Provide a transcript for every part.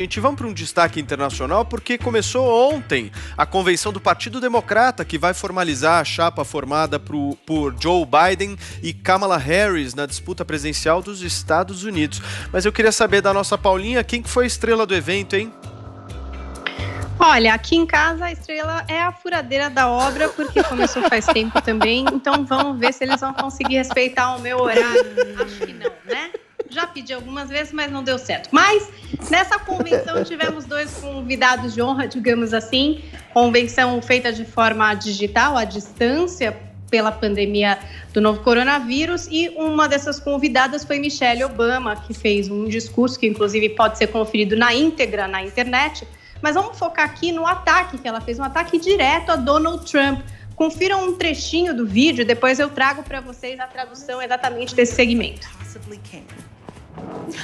Gente, vamos para um destaque internacional porque começou ontem a convenção do Partido Democrata, que vai formalizar a chapa formada por Joe Biden e Kamala Harris na disputa presidencial dos Estados Unidos. Mas eu queria saber da nossa Paulinha, quem que foi a estrela do evento, hein? Olha, aqui em casa a estrela é a furadeira da obra, porque começou faz tempo também, então vamos ver se eles vão conseguir respeitar o meu horário. Acho que não, né? Já pedi algumas vezes, mas não deu certo. Mas nessa convenção tivemos dois convidados de honra, digamos assim. Convenção feita de forma digital, à distância, pela pandemia do novo coronavírus. E uma dessas convidadas foi Michelle Obama, que fez um discurso que, inclusive, pode ser conferido na íntegra na internet. Mas vamos focar aqui no ataque que ela fez, um ataque direto a Donald Trump. Confiram um trechinho do vídeo, depois eu trago para vocês a tradução exatamente desse segmento.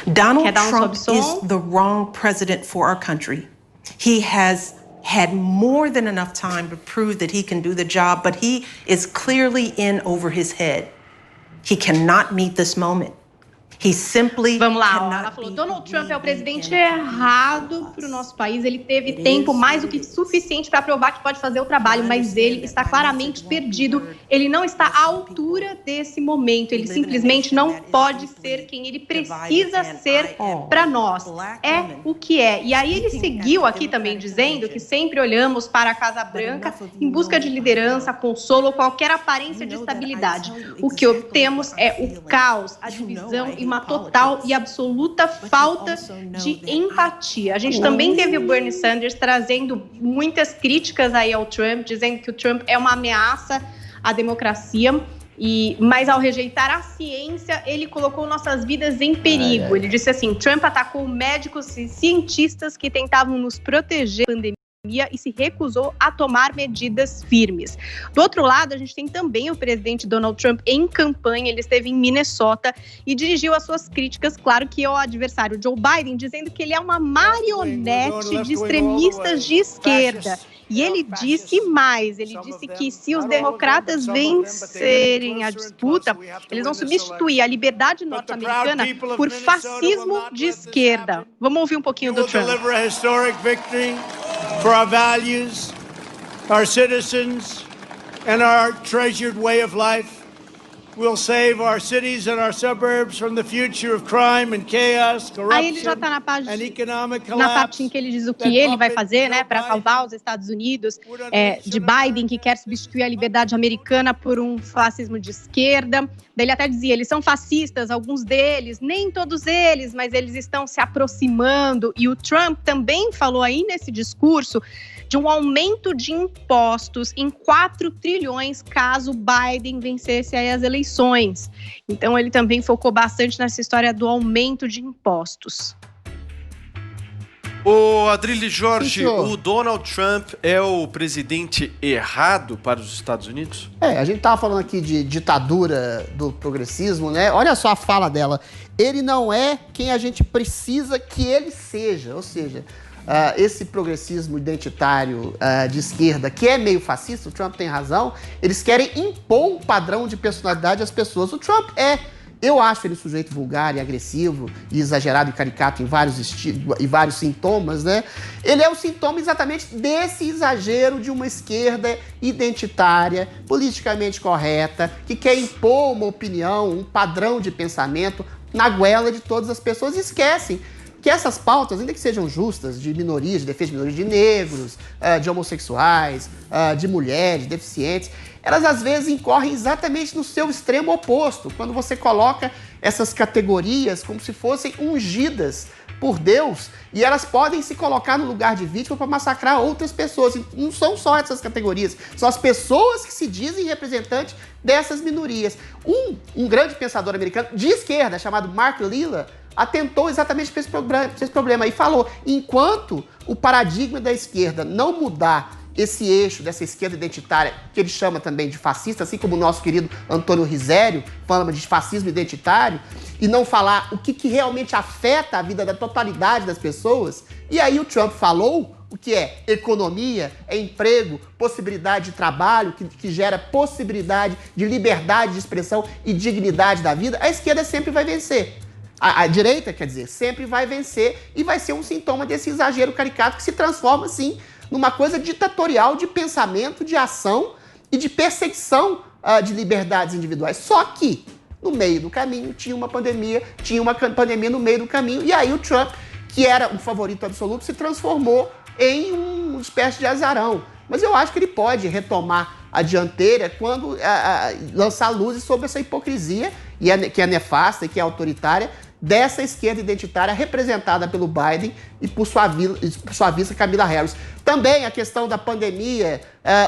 Donald Trump is the wrong president for our country. He has had more than enough time to prove that he can do the job, but he is clearly in over his head. He cannot meet this moment. Vamos lá, ela falou, Donald Trump é o presidente errado para o nosso país, ele teve tempo mais do que suficiente para provar que pode fazer o trabalho, mas ele está claramente perdido, ele não está à altura desse momento, ele simplesmente não pode ser quem ele precisa ser para nós, é o que é. E aí ele seguiu aqui também dizendo que sempre olhamos para a Casa Branca em busca de liderança, consolo, qualquer aparência de estabilidade. O que obtemos é o caos, a divisão e uma total e absoluta falta de empatia. A gente também teve o Bernie Sanders trazendo muitas críticas aí ao Trump, dizendo que o Trump é uma ameaça à democracia, mas ao rejeitar a ciência, ele colocou nossas vidas em perigo. Ele disse assim, Trump atacou médicos e cientistas que tentavam nos proteger da pandemia e se recusou a tomar medidas firmes. Do outro lado, a gente tem também o presidente Donald Trump em campanha, ele esteve em Minnesota e dirigiu as suas críticas, claro que ao adversário Joe Biden, dizendo que ele é uma marionete de extremistas de esquerda. E ele disse mais, ele disse que se os democratas vencerem a disputa, eles vão substituir a liberdade norte-americana por fascismo de esquerda. Vamos ouvir um pouquinho do Trump. For our values, our citizens, and our treasured way of life. We'll save our cities and our suburbs from the future of crime and chaos, corruption, aí ele já está na parte em que ele diz o que ele vai fazer, né, para salvar os Estados Unidos de Biden, que quer substituir a liberdade americana por um fascismo de esquerda. Daí ele até dizia, eles são fascistas, alguns deles, nem todos eles, mas eles estão se aproximando. E o Trump também falou aí nesse discurso de um aumento de impostos em 4 trilhões caso Biden vencesse aí as eleições. Então ele também focou bastante nessa história do aumento de impostos. Ô Adrilles Jorge, o Donald Trump é o presidente errado para os Estados Unidos? A gente tava falando aqui de ditadura do progressismo, né? Olha só a fala dela. Ele não é quem a gente precisa que ele seja, ou seja, esse progressismo identitário de esquerda, que é meio fascista, o Trump tem razão, eles querem impor um padrão de personalidade às pessoas. O Trump eu acho ele um sujeito vulgar e agressivo, e exagerado e caricato em vários sintomas, né? Ele é o sintoma exatamente desse exagero de uma esquerda identitária, politicamente correta, que quer impor uma opinião, um padrão de pensamento na goela de todas as pessoas e esquecem que essas pautas, ainda que sejam justas, de minorias, de defesa de minorias, de negros, de homossexuais, de mulheres, de deficientes, elas às vezes incorrem exatamente no seu extremo oposto, quando você coloca essas categorias como se fossem ungidas por Deus, e elas podem se colocar no lugar de vítima para massacrar outras pessoas. E não são só essas categorias, são as pessoas que se dizem representantes dessas minorias. Um grande pensador americano de esquerda, chamado Mark Lilla, atentou exatamente para esse problema e falou, enquanto o paradigma da esquerda não mudar esse eixo dessa esquerda identitária, que ele chama também de fascista, assim como o nosso querido Antônio Risério fala de fascismo identitário, e não falar o que realmente afeta a vida da totalidade das pessoas, e aí o Trump falou o que é economia, é emprego, possibilidade de trabalho, que gera possibilidade de liberdade de expressão e dignidade da vida, a esquerda sempre vai vencer. A direita, quer dizer, sempre vai vencer e vai ser um sintoma desse exagero caricato que se transforma, sim, numa coisa ditatorial de pensamento, de ação e de perseguição de liberdades individuais. Só que, no meio do caminho, tinha uma pandemia no meio do caminho, e aí o Trump, que era um favorito absoluto, se transformou em uma espécie de azarão. Mas eu acho que ele pode retomar a dianteira quando lançar luzes sobre essa hipocrisia, que é nefasta e que é autoritária, dessa esquerda identitária representada pelo Biden e por sua vice Kamala Harris. Também a questão da pandemia,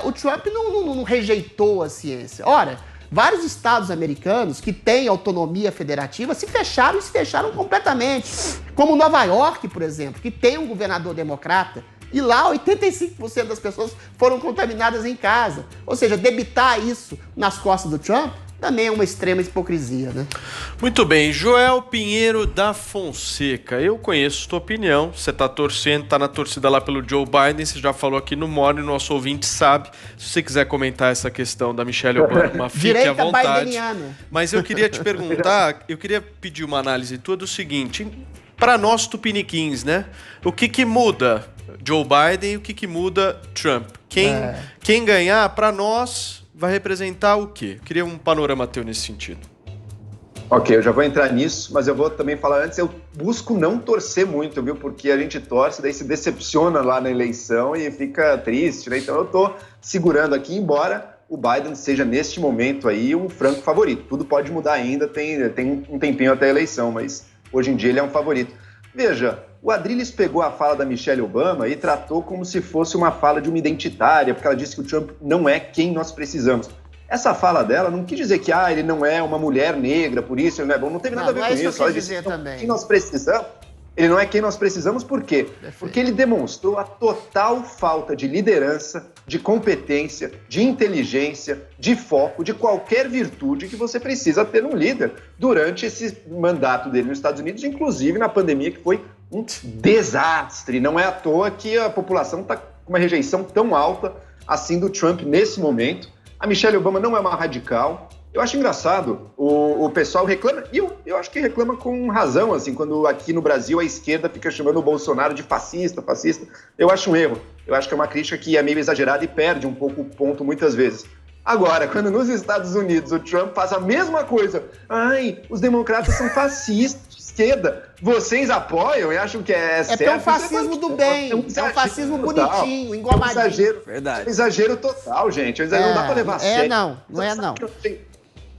o Trump não rejeitou a ciência. Ora, vários estados americanos que têm autonomia federativa se fecharam completamente. Como Nova York, por exemplo, que tem um governador democrata, e lá 85% das pessoas foram contaminadas em casa. Ou seja, debitar isso nas costas do Trump também é uma extrema hipocrisia, né? Muito bem, Joel Pinheiro da Fonseca, eu conheço tua opinião, você tá torcendo, tá na torcida lá pelo Joe Biden, você já falou aqui no Morning, nosso ouvinte sabe, se você quiser comentar essa questão da Michelle Obama, fique à vontade. Mas eu queria te perguntar, eu queria pedir uma análise tua do seguinte, para nós tupiniquins, né, o que muda Joe Biden e o que muda Trump? Quem ganhar, para nós, vai representar o quê? Queria um panorama teu nesse sentido. Ok, eu já vou entrar nisso, mas eu vou também falar antes, eu busco não torcer muito, viu? Porque a gente torce, daí se decepciona lá na eleição e fica triste, né? Então eu tô segurando aqui, embora o Biden seja neste momento aí um franco favorito. Tudo pode mudar ainda, tem um tempinho até a eleição, mas hoje em dia ele é um favorito. Veja, o Adrilles pegou a fala da Michelle Obama e tratou como se fosse uma fala de uma identitária, porque ela disse que o Trump não é quem nós precisamos. Essa fala dela não quis dizer que ele não é uma mulher negra, por isso ele não é bom. Não teve nada a ver com isso. Ela disse que nós precisamos. Ele não é quem nós precisamos, por quê? Perfeito. Porque ele demonstrou a total falta de liderança, de competência, de inteligência, de foco, de qualquer virtude que você precisa ter num líder durante esse mandato dele nos Estados Unidos, inclusive na pandemia, que foi um desastre. Não é à toa que a população está com uma rejeição tão alta assim do Trump nesse momento. A Michelle Obama não é uma radical. Eu acho engraçado, o pessoal reclama, e eu acho que reclama com razão, assim, quando aqui no Brasil a esquerda fica chamando o Bolsonaro de fascista. Eu acho um erro. Eu acho que é uma crítica que é meio exagerada e perde um pouco o ponto muitas vezes. Agora, quando nos Estados Unidos o Trump faz a mesma coisa, os democratas são fascistas, de esquerda, vocês apoiam e acham que é certo? É um fascismo do bem, é um fascismo bonitinho, engomadinho. É um exagero total, gente. Não dá pra levar a sério. Não é não.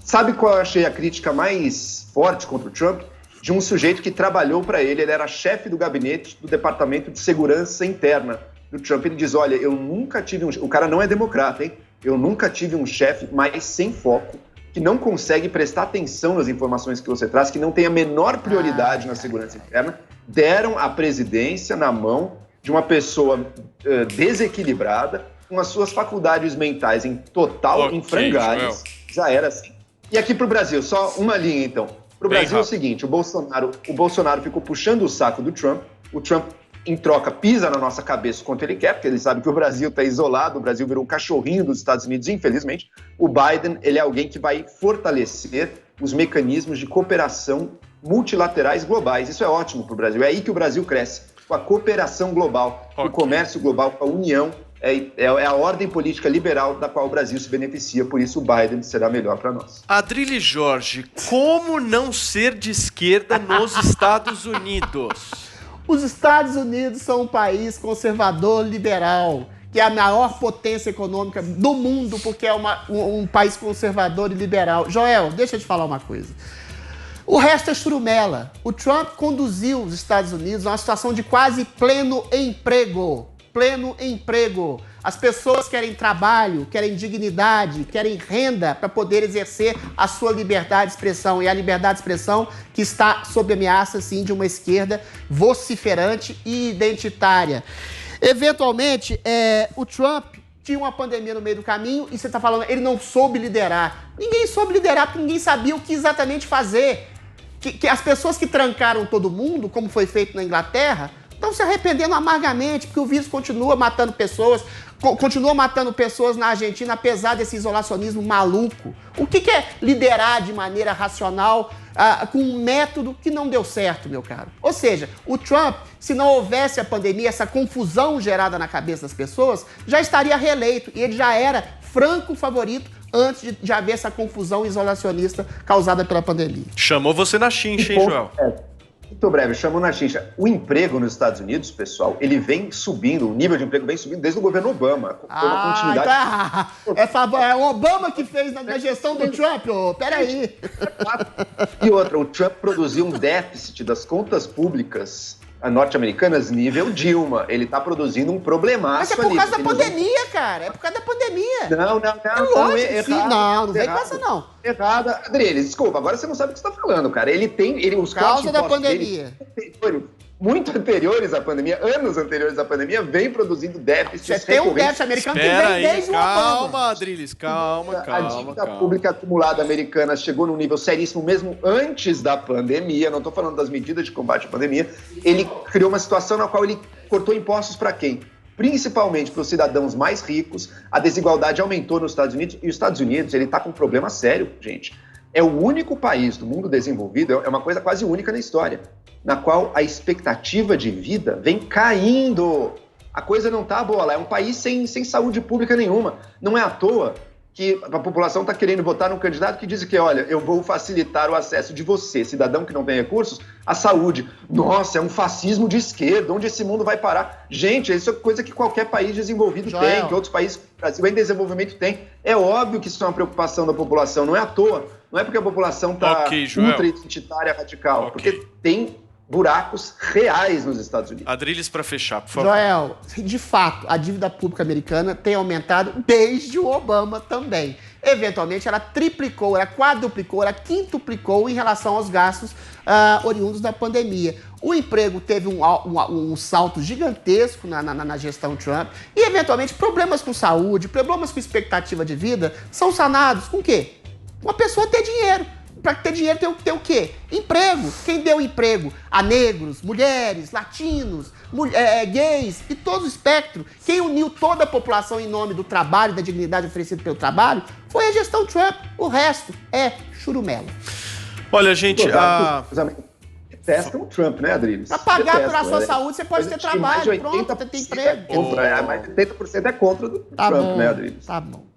Sabe qual eu achei a crítica mais forte contra o Trump? De um sujeito que trabalhou para ele era chefe do gabinete do Departamento de Segurança Interna do Trump. Ele diz, olha, eu nunca tive o cara não é democrata, hein? Eu nunca tive um chefe mais sem foco, que não consegue prestar atenção nas informações que você traz, que não tem a menor prioridade na segurança interna. Deram a presidência na mão de uma pessoa desequilibrada, com as suas faculdades mentais em total em frangalhos. Já era assim. E aqui para o Brasil, só uma linha então. Para o Brasil é o seguinte, o Bolsonaro ficou puxando o saco do Trump, o Trump, em troca, pisa na nossa cabeça quanto ele quer, porque ele sabe que o Brasil está isolado, o Brasil virou um cachorrinho dos Estados Unidos, infelizmente. O Biden, ele é alguém que vai fortalecer os mecanismos de cooperação multilaterais globais. Isso é ótimo para o Brasil, é aí que o Brasil cresce, com a cooperação global, com o comércio global, com a união. É a ordem política liberal da qual o Brasil se beneficia, por isso o Biden será melhor para nós. Adrilles Jorge, como não ser de esquerda nos Estados Unidos? Os Estados Unidos são um país conservador liberal, que é a maior potência econômica do mundo, porque é um país conservador e liberal. Joel, deixa eu te falar uma coisa. O resto é churumela. O Trump conduziu os Estados Unidos a uma situação de quase pleno emprego. As pessoas querem trabalho, querem dignidade, querem renda para poder exercer a sua liberdade de expressão. E a liberdade de expressão que está sob ameaça, sim, de uma esquerda vociferante e identitária. Eventualmente, o Trump tinha uma pandemia no meio do caminho e você está falando, ele não soube liderar. Ninguém soube liderar porque ninguém sabia o que exatamente fazer. Que as pessoas que trancaram todo mundo, como foi feito na Inglaterra, estão se arrependendo amargamente, porque o vírus continua matando pessoas na Argentina, apesar desse isolacionismo maluco. O que é liderar de maneira racional com um método que não deu certo, meu caro. Ou seja, o Trump, se não houvesse a pandemia, essa confusão gerada na cabeça das pessoas, já estaria reeleito. E ele já era franco favorito antes de haver essa confusão isolacionista causada pela pandemia. Chamou você na chincha, hein, Joel? Muito breve, chamou na chincha. O emprego nos Estados Unidos, pessoal, ele vem subindo, o nível de emprego vem subindo desde o governo Obama. Foi uma continuidade. Então é o Obama que fez na gestão do Trump, peraí. E outra, o Trump produziu um déficit das contas públicas norte-americanas nível Dilma. Ele tá produzindo um problemaço. Mas é por causa da pandemia, cara. É por causa da pandemia. Não. Não vem com essa, não. Errada. Adriles, desculpa, agora você não sabe o que você tá falando, cara. Os causa da pandemia. Muito anteriores à pandemia, anos anteriores à pandemia, vem produzindo déficits. Você tem um déficit americano que vem desde o Obama. Calma, Adriles, calma. A dívida pública acumulada americana chegou num nível seríssimo mesmo antes da pandemia, não estou falando das medidas de combate à pandemia. Ele criou uma situação na qual ele cortou impostos para quem? Principalmente para os cidadãos mais ricos. A desigualdade aumentou nos Estados Unidos, e os Estados Unidos ele está com um problema sério, gente. É o único país do mundo desenvolvido, é uma coisa quase única na história, na qual a expectativa de vida vem caindo. A coisa não tá boa lá, é um país sem saúde pública nenhuma. Não é à toa que a população está querendo votar num candidato que diz que, olha, eu vou facilitar o acesso de você, cidadão que não tem recursos, à saúde. Nossa, é um fascismo de esquerda, onde esse mundo vai parar? Gente, isso é coisa que qualquer país desenvolvido tem, que outros países, o Brasil em desenvolvimento tem. É óbvio que isso é uma preocupação da população, não é à toa. Não é porque a população está ultra-identitária radical, porque tem buracos reais nos Estados Unidos. Adriles, para fechar, por favor. Joel, de fato, a dívida pública americana tem aumentado desde o Obama também. Eventualmente, ela triplicou, ela quadruplicou, ela quintuplicou em relação aos gastos oriundos da pandemia. O emprego teve um salto gigantesco na gestão Trump e, eventualmente, problemas com saúde, problemas com expectativa de vida são sanados com o quê? Uma pessoa ter dinheiro. Para ter dinheiro tem que ter o quê? Emprego. Quem deu emprego a negros, mulheres, latinos, gays e todo o espectro, quem uniu toda a população em nome do trabalho, da dignidade oferecida pelo trabalho, foi a gestão Trump. O resto é churumelo. Olha, gente, Detestam o Trump, né, Adriles? Para pagar pela sua saúde, você pode ter trabalho, pronto, você tem emprego. Mas 80% é contra do Trump, né, Adriles? Tá bom.